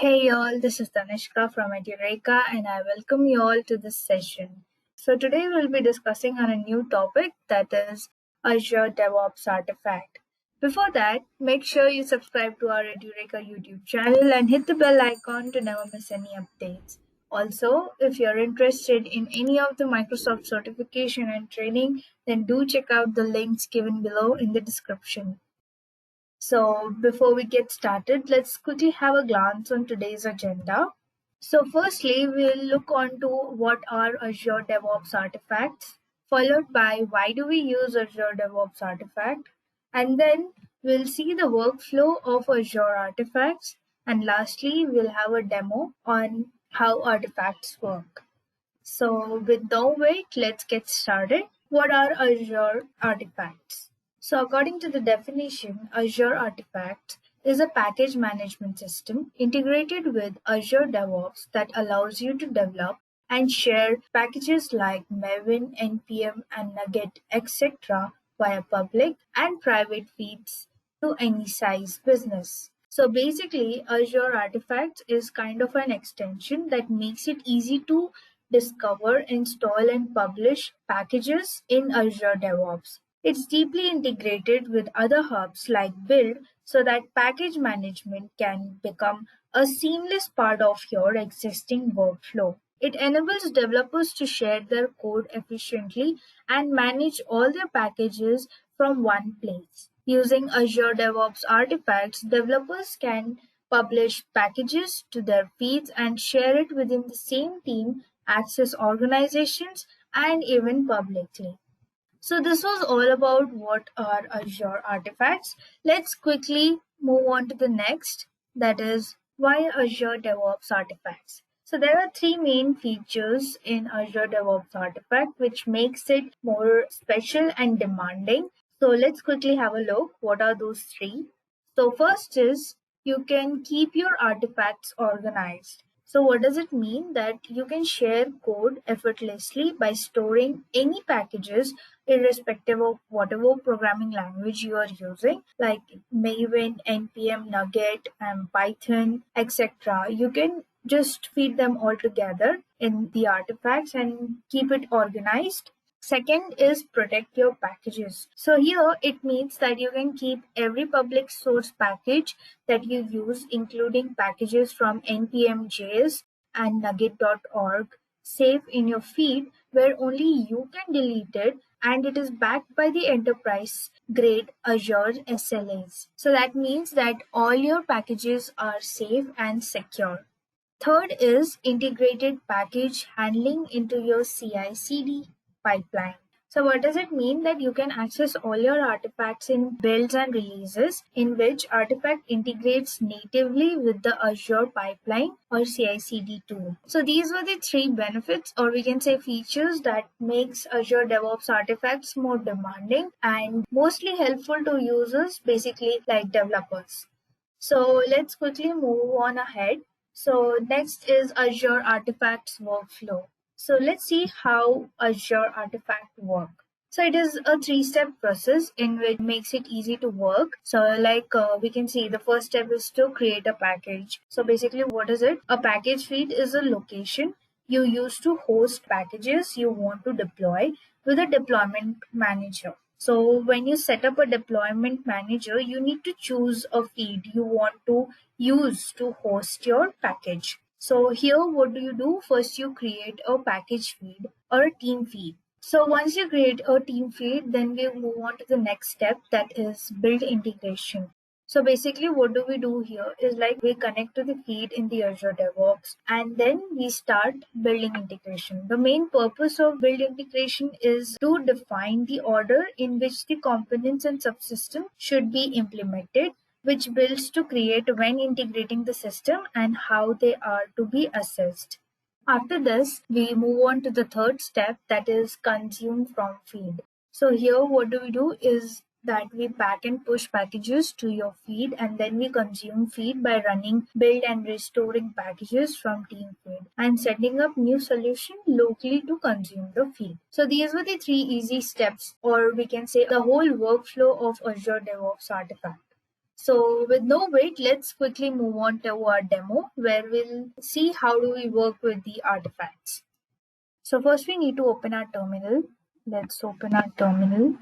Hey y'all, this is Tanishka from Edureka and I welcome you all to this session. So today we'll be discussing on a new topic that is Azure DevOps Artifact. Before that, make sure you subscribe to our Edureka YouTube channel and hit the bell icon to never miss any updates. Also, if you're interested in any of the Microsoft certification and training, then do check out the links given below in the description. So before we get started, let's quickly have a glance on today's agenda. So firstly, we'll look on to what are Azure DevOps artifacts, followed by why do we use Azure DevOps artifact, and then we'll see the workflow of Azure artifacts, and lastly, we'll have a demo on how artifacts work. So with no wait, let's get started. What are Azure artifacts? So according to the definition, Azure Artifacts is a package management system integrated with Azure DevOps that allows you to develop and share packages like Maven, NPM, and Nugget, etc. via public and private feeds to any size business. So basically, Azure Artifacts is kind of an extension that makes it easy to discover, install, and publish packages in Azure DevOps. It's deeply integrated with other hubs like Build so that package management can become a seamless part of your existing workflow. It enables developers to share their code efficiently and manage all their packages from one place. Using Azure DevOps artifacts, developers can publish packages to their feeds and share it within the same team, access organizations, and even publicly. So this was all about what are Azure artifacts. Let's quickly move on to the next, that is why Azure DevOps artifacts. So there are three main features in Azure DevOps artifact which makes it more special and demanding. So let's quickly have a look. What are those three? So first is you can keep your artifacts organized. So what does it mean? That you can share code effortlessly by storing any packages irrespective of whatever programming language you are using, like Maven, NPM, Nugget, and Python, etc. You can just feed them all together in the artifacts and keep it organized. Second is protect your packages. So here it means that you can keep every public source package that you use, including packages from npm.js and nugget.org, safe in your feed where only you can delete it, and it is backed by the enterprise grade Azure SLAs. So that means that all your packages are safe and secure. Third is integrated package handling into your CI/CD pipeline. So what does it mean? That you can access all your artifacts in builds and releases in which artifact integrates natively with the Azure pipeline or CI/CD tool. So these were the three benefits, or we can say features, that makes Azure DevOps artifacts more demanding and mostly helpful to users, basically like developers. So let's quickly move on ahead. So next is Azure Artifacts workflow. So let's see how Azure Artifact work. So it is a three-step process in which makes it easy to work. So we can see the first step is to create a package. So basically what is it? A package feed is a location you use to host packages you want to deploy with a deployment manager. So when you set up a deployment manager, you need to choose a feed you want to use to host your package. So here what do you do? First you create a package feed or a team feed. So once you create a team feed, then we move on to the next step, that is build integration. So basically what do we do here is like we connect to the feed in the Azure DevOps and then we start building integration. The main purpose of build integration is to define the order in which the components and subsystem should be implemented, which builds to create when integrating the system and how they are to be assessed. After this, we move on to the third step, that is consume from feed. So here what do we do is that we pack and push packages to your feed and then we consume feed by running build and restoring packages from team feed and setting up new solution locally to consume the feed. So these were the three easy steps, or we can say the whole workflow of Azure DevOps Artifact. So with no wait, let's quickly move on to our demo where we'll see how do we work with the artifacts. So first we need to open our terminal. Let's open our terminal.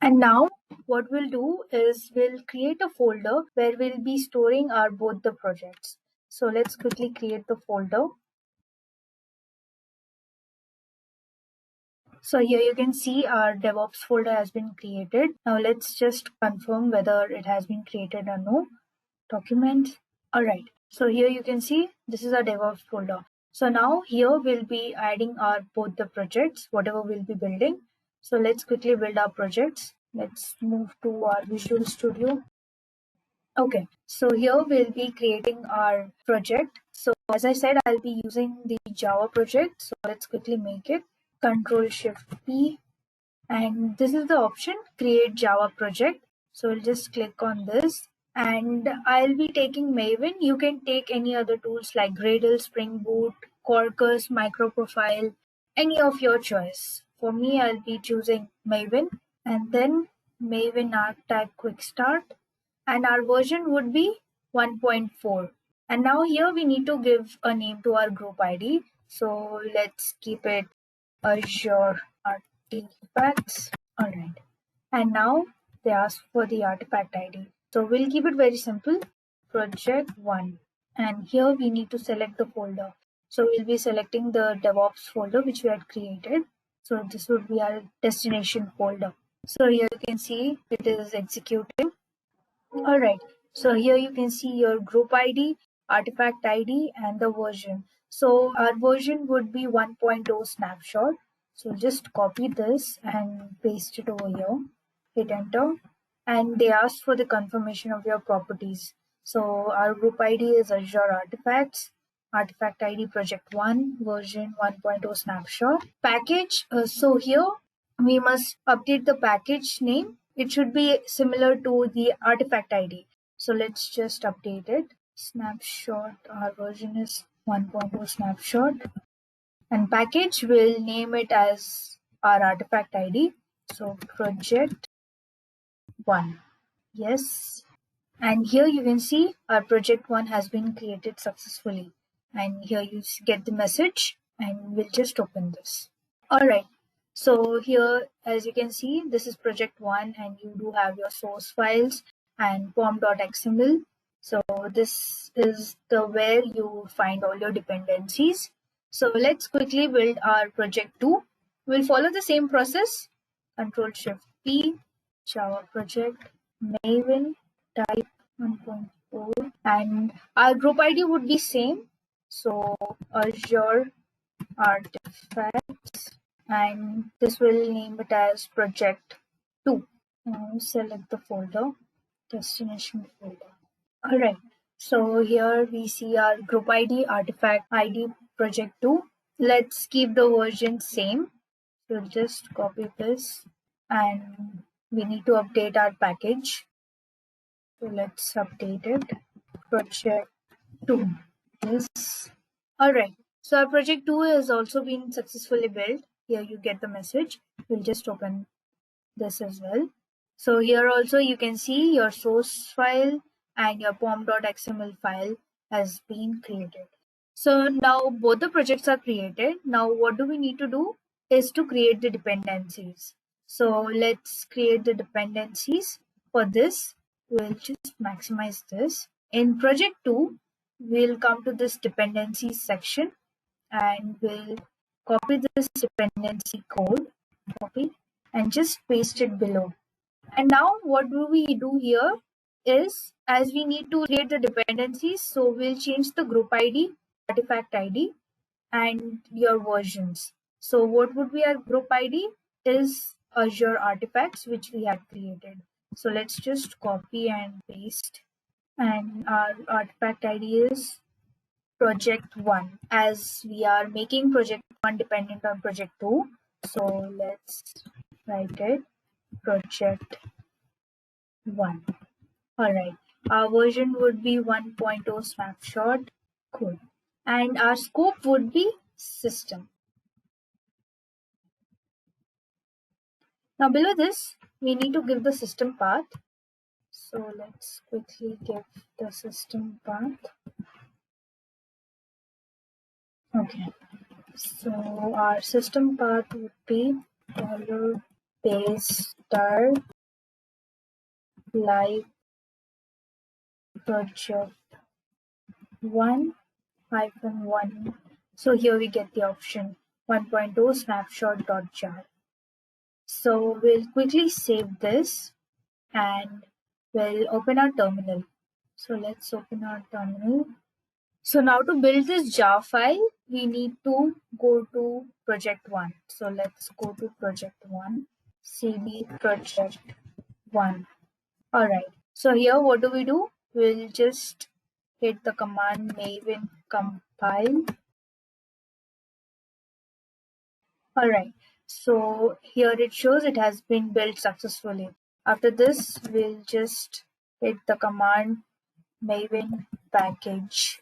And now what we'll do is we'll create a folder where we'll be storing our both the projects. So let's quickly create the folder. So here you can see our DevOps folder has been created. Now let's just confirm whether it has been created or no. Document. All right. So here you can see this is our DevOps folder. So now here we'll be adding our both the projects, whatever we'll be building. So let's quickly build our projects. Let's move to our Visual Studio. Okay, so here we'll be creating our project. So as I said, I'll be using the Java project. So let's quickly make it. Control-Shift-P, and this is the option, Create Java Project. So we'll just click on this, and I'll be taking Maven. You can take any other tools like Gradle, Spring Boot, Quarkus, Microprofile, any of your choice. For me, I'll be choosing Maven, and then Maven Arctag Quick Start, and our version would be 1.4. And now here we need to give a name to our group ID. So let's keep it Azure Artifacts. All right. And now they ask for the artifact ID. So we'll keep it very simple. Project 1. And here we need to select the folder. So we'll be selecting the DevOps folder which we had created. So this would be our destination folder. So here you can see it is executing. All right. So here you can see your group ID, artifact ID, and the version. So our version would be 1.0 snapshot. So just copy this and paste it over here. Hit enter. And they ask for the confirmation of your properties. So our group ID is Azure Artifacts. Artifact ID project 1, version 1.0 snapshot. Package. So here we must update the package name. It should be similar to the artifact ID. So let's just update it. Snapshot, our version is 1.0 snapshot. And package, will name it as our artifact ID. So project 1. Yes. And here you can see our project 1 has been created successfully. And here you get the message, and we'll just open this. All right. So here, as you can see, this is project 1, and you do have your source files and pom.xml. So this is the where you find all your dependencies. So let's quickly build our project 2. We'll follow the same process. Control-Shift-P, Java project, Maven, type 1.4, and our group ID would be same. So Azure Artifacts, and this will name it as project 2. Now select the folder, destination folder. All right. So here we see our group ID, artifact ID, project 2. Let's keep the version same. So just copy this, and we need to update our package. So let's update it. Project 2. Yes. All right. So our project 2 has also been successfully built. Here you get the message. We'll just open this as well. So here also you can see your source file and your pom.xml file has been created. So now both the projects are created. Now what do we need to do is to create the dependencies. So let's create the dependencies. For this, we'll just maximize this. In project 2, we'll come to this dependencies section, and we'll copy this dependency code, copy, and just paste it below. And now what do we do here is, as we need to create the dependencies, so we'll change the group ID, artifact ID, and your versions. So what would be our group ID is Azure Artifacts, which we had created. So let's just copy and paste. And our artifact ID is project 1, as we are making project 1 dependent on project 2. So let's write it project 1. All right. Our version would be 1.0 snapshot. Cool. And our scope would be system. Now below this, we need to give the system path. So let's quickly give the system path. Okay, so our system path would be $base star live project 1-1. So here we get the option 1.0 snapshot.jar. So we'll quickly save this and we'll open our terminal. So let's open our terminal. So now to build this jar file, we need to go to project 1. So let's go to project 1, cd project 1. Alright, so here what do? We'll just hit the command maven compile. Alright, so here it shows it has been built successfully. After this, we'll just hit the command maven package.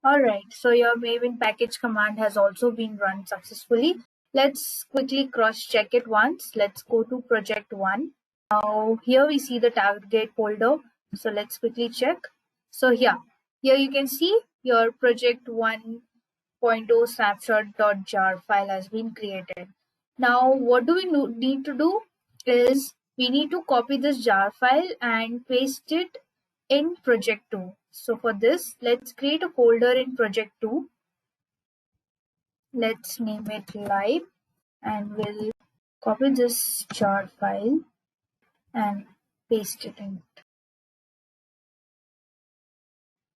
Alright, so your maven package command has also been run successfully. Let's quickly cross check it once. Let's go to project 1. Now here we see the target folder. So let's quickly check. So here you can see your project 1.0 snapshot.jar file has been created. Now what do we need to do is we need to copy this jar file and paste it in project 2. So for this, let's create a folder in project 2. Let's name it live and we'll copy this jar file and paste it in.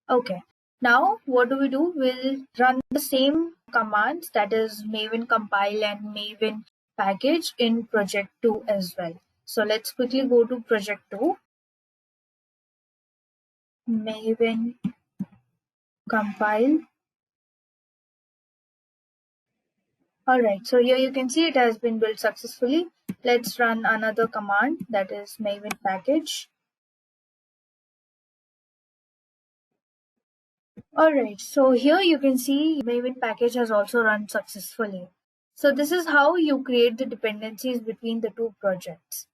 Okay, now what do? We'll run the same commands, that is maven compile and maven package in project 2 as well. So let's quickly go to project 2. Maven compile. Alright, so here you can see it has been built successfully. Let's run another command, that is maven package. Alright, so here you can see maven package has also run successfully. So this is how you create the dependencies between the two projects.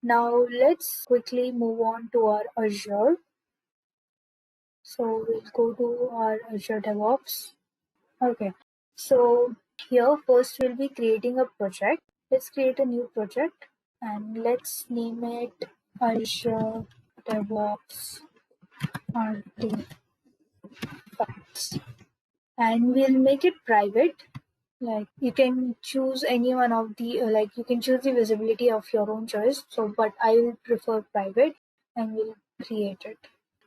Now let's quickly move on to our Azure. So we'll go to our Azure DevOps. Okay, so here first we'll be creating a project. Let's create a new project and let's name it Azure DevOps Artifacts. And we'll make it private. Like you can choose any one of the you can choose the visibility of your own choice. So but I will prefer private and we'll create it.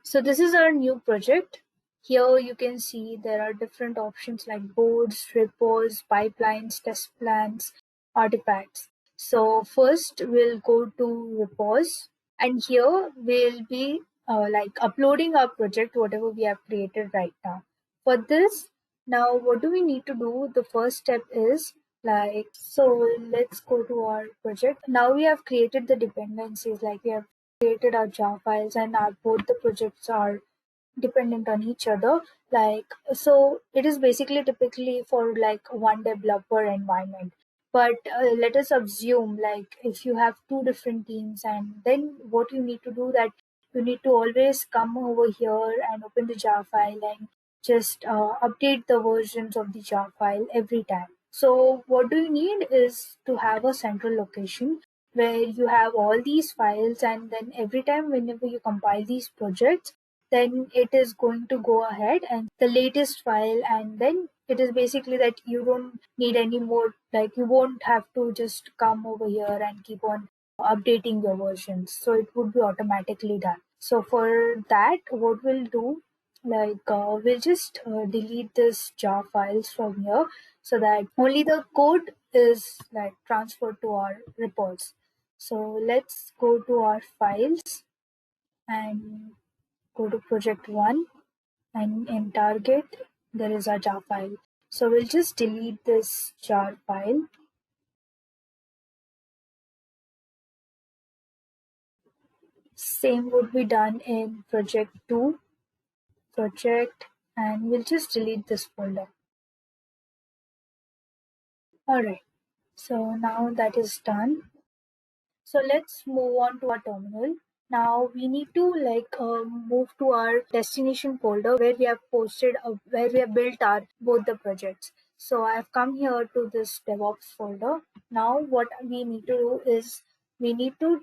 So this is our new project. Here you can see there are different options like boards, repos, pipelines, test plans, artifacts. So first we'll go to repos and here we'll be uploading our project, whatever we have created right now. For this, now what do we need to do? The first step is so let's go to our project. Now we have created the dependencies, like we have created our jar files and both the projects are dependent on each other. So it is basically typically for like one developer environment. But let us assume like if you have two different teams, and then what you need to do that you need to always come over here and open the jar file and just update the versions of the jar file every time. So what do you need is to have a central location where you have all these files, and then every time whenever you compile these projects, then it is going to go ahead and the latest file, and then it is basically that you don't need any more, like you won't have to just come over here and keep on updating your versions. So it would be automatically done. So for that, what we'll do, we'll just delete this jar files from here so that only the code is like transferred to our reports. So let's go to our files and go to project 1, and in target there is a jar file. So we'll just delete this jar file. Same would be done in project 2, project, and we'll just delete this folder. Alright, so now that is done. So let's move on to our terminal. Now we need to move to our destination folder where we have where we have built our both the projects. So I've come here to this DevOps folder. Now what we need to do is we need to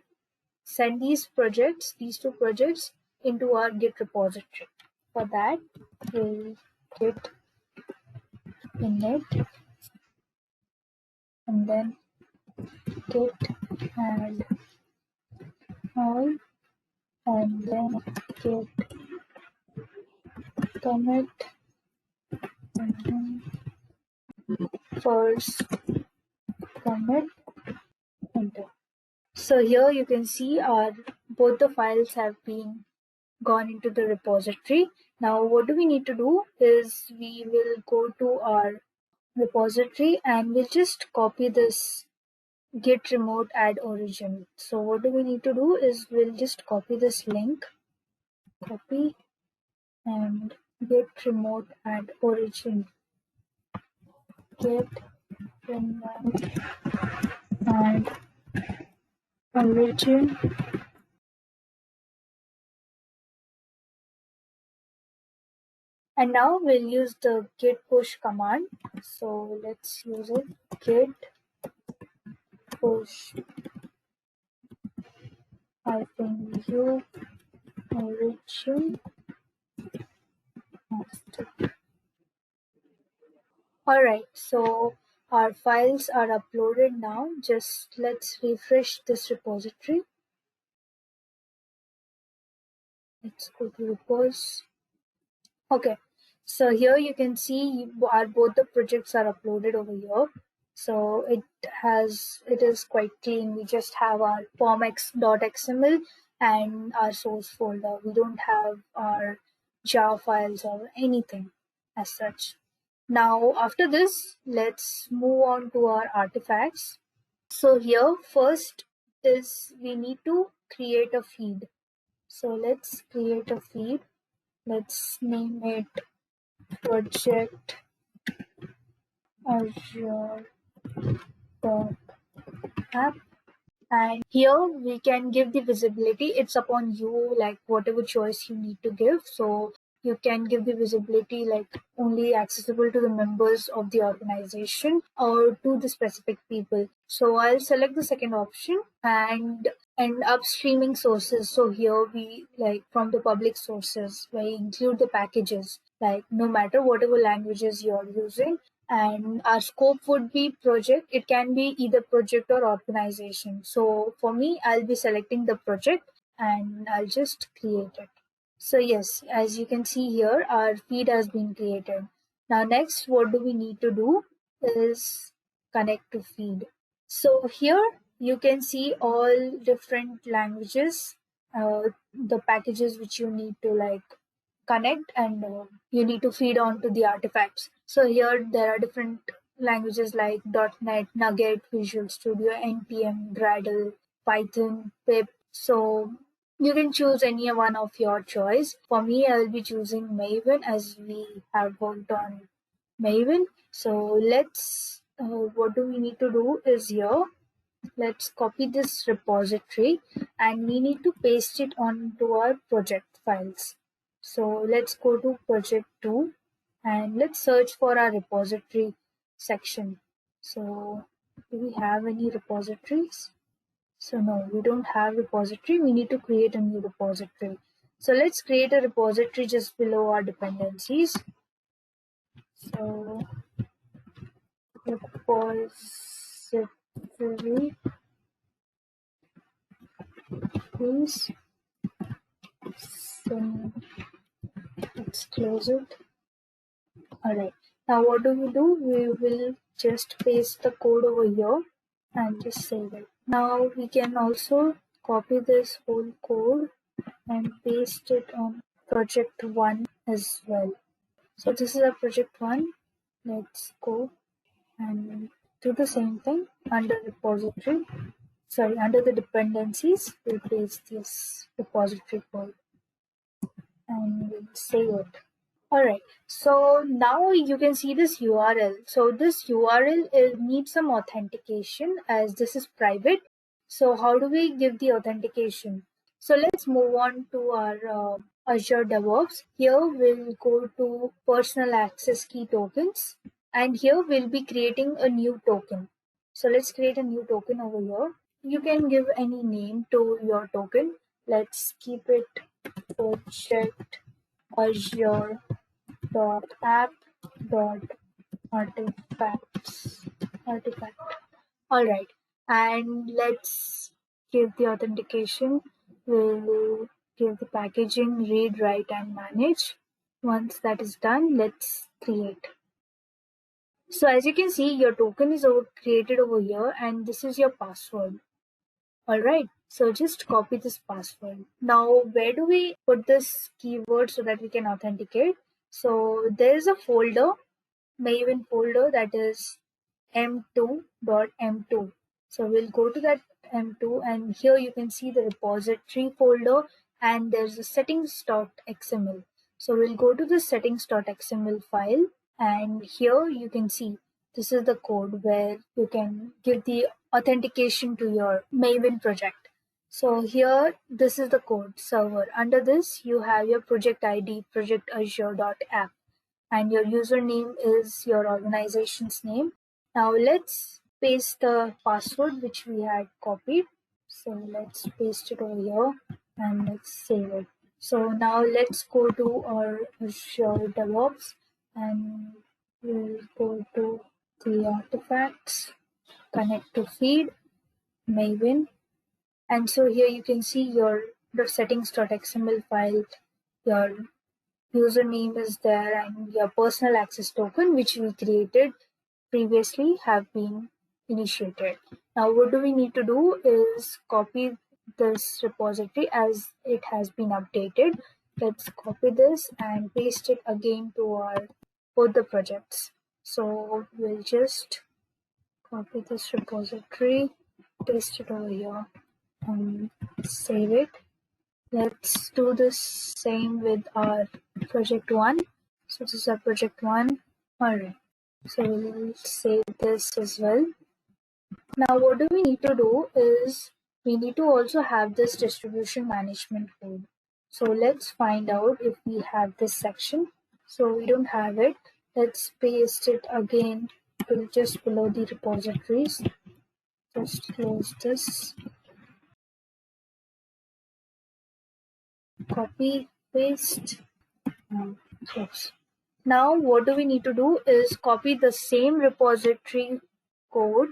send these two projects into our Git repository. For that, we'll git init and then git add all and then git commit and then first commit enter. So here you can see our both the files have been gone into the repository. Now what do we need to do is we will go to our repository and we'll just copy this git remote add origin. So what do we need to do is we'll just copy this link, copy and git remote add origin, git remote add origin. And now we'll use the git push command. So let's use it, git push -u origin master. Alright, so our files are uploaded now. Just let's refresh this repository. Let's go to repos. Okay, so here you can see both the projects are uploaded over here. So it is quite clean. We just have our formx.xml and our source folder. We don't have our jar files or anything as such. Now after this, let's move on to our artifacts. So here first is we need to create a feed. So let's create a feed. Let's name it project Azure app. And here we can give the visibility. It's upon you, like whatever choice you need to give. So you can give the visibility like only accessible to the members of the organization or to the specific people. So I'll select the second option and upstreaming sources. So here we like from the public sources, we include the packages, like no matter whatever languages you're using. And our scope would be project. It can be either project or organization. So for me, I'll be selecting the project and I'll just create it. So yes, as you can see here, our feed has been created. Now next, what do we need to do is connect to feed. So here you can see all different languages, the packages which you need to like connect and you need to feed on to the artifacts. So here there are different languages like .NET, Nugget, Visual Studio, NPM, Gradle, Python, Pip. So you can choose any one of your choice. For me, I will be choosing Maven as we have worked on Maven. So let's, what do we need to do is here, let's copy this repository and we need to paste it onto our project files. So let's go to project 2 and let's search for our repository section. So do we have any repositories? So no, we don't have repository. We need to create a new repository. So let's create a repository just below our dependencies. So repository, please. So let's close it. Alright, now what do? We will just paste the code over here and just save it. Now we can also copy this whole code and paste it on project 1 as well. So this is a project 1. Let's go and do the same thing under repository. Sorry, under the dependencies, we'll paste this repository code and we'll save it. Alright, so now you can see this URL. So this URL needs some authentication as this is private. So how do we give the authentication? So let's move on to our Azure DevOps. Here we'll go to personal access key tokens, and here we'll be creating a new token. So let's create a new token over here. You can give any name to your token. Let's keep it project Azure app artifacts artifact. All right, and let's give the authentication. We'll give the packaging, read, write, and manage. Once that is done, let's create. So as you can see, your token is created over here, and this is your password. All right, so just copy this password. Now, where do we put this keyword so that we can authenticate? So there's a folder, Maven folder, that is m2.m2. So we'll go to that m2, and here you can see the repository folder, and there's a settings.xml. So we'll go to the settings.xml file, and here you can see this is the code where you can give the authentication to your Maven project. So here, this is the code server. Under this, you have your project ID, project Azure.app, and your username is your organization's name. Now let's paste the password which we had copied. So let's paste it over here and let's save it. So now let's go to our Azure DevOps, and we'll go to the artifacts, connect to feed, Maven. And so here you can see your settings.xml file, your username is there, and your personal access token which we created previously have been initiated. Now what do we need to do is copy this repository as it has been updated. Let's copy this and paste it again to our both the projects. So we'll just copy this repository, paste it over here, and save it. Let's do this same with our project 1. So this is our project 1. Alright, so we'll save this as well. Now what do we need to do is we need to also have this distribution management code. So let's find out if we have this section. So we don't have it. Let's paste it again to just below the repositories. Just close this. Copy, paste, and close. Now what do we need to do is copy the same repository code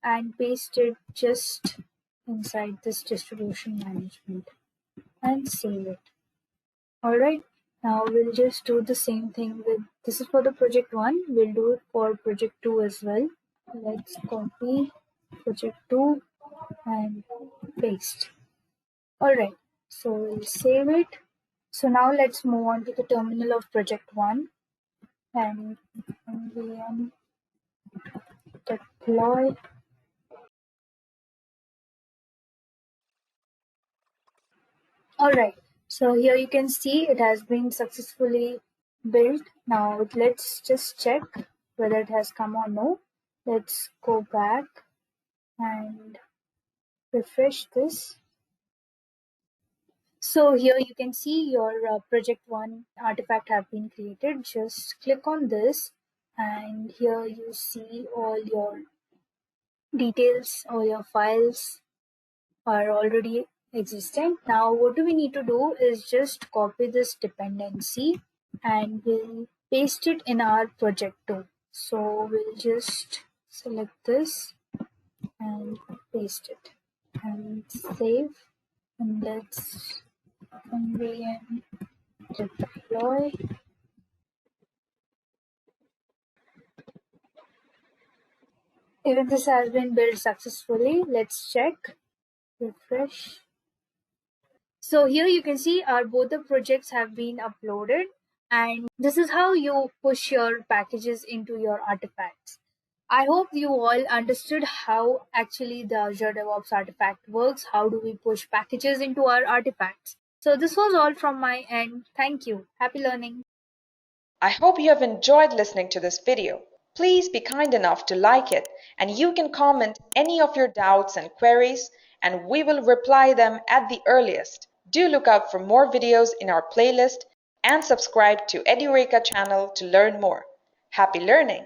and paste it just inside this distribution management and save it. Alright, now we'll just do the same thing with, this is for the project 1, we'll do it for project 2 as well. Let's copy project 2 and paste. Alright, so we'll save it. So now let's move on to the terminal of project 1 and npm deploy. Alright, so here you can see it has been successfully built. Now let's just check whether it has come or no. Let's go back and refresh this. So here you can see your project 1 artifact have been created. Just click on this, and here you see all your details, all your files are already existing. Now what do we need to do is just copy this dependency and we'll paste it in our project 2. So we'll just select this and paste it and save, and let's npm deploy. Even this has been built successfully. Let's check, refresh. So here you can see our both the projects have been uploaded, and this is how you push your packages into your artifacts. I hope you all understood how actually the Azure DevOps artifact works. How do we push packages into our artifacts? So this was all from my end. Thank you. Happy learning. I hope you have enjoyed listening to this video. Please be kind enough to like it, and you can comment any of your doubts and queries, and we will reply them at the earliest. Do look out for more videos in our playlist and subscribe to Edureka channel to learn more. Happy learning!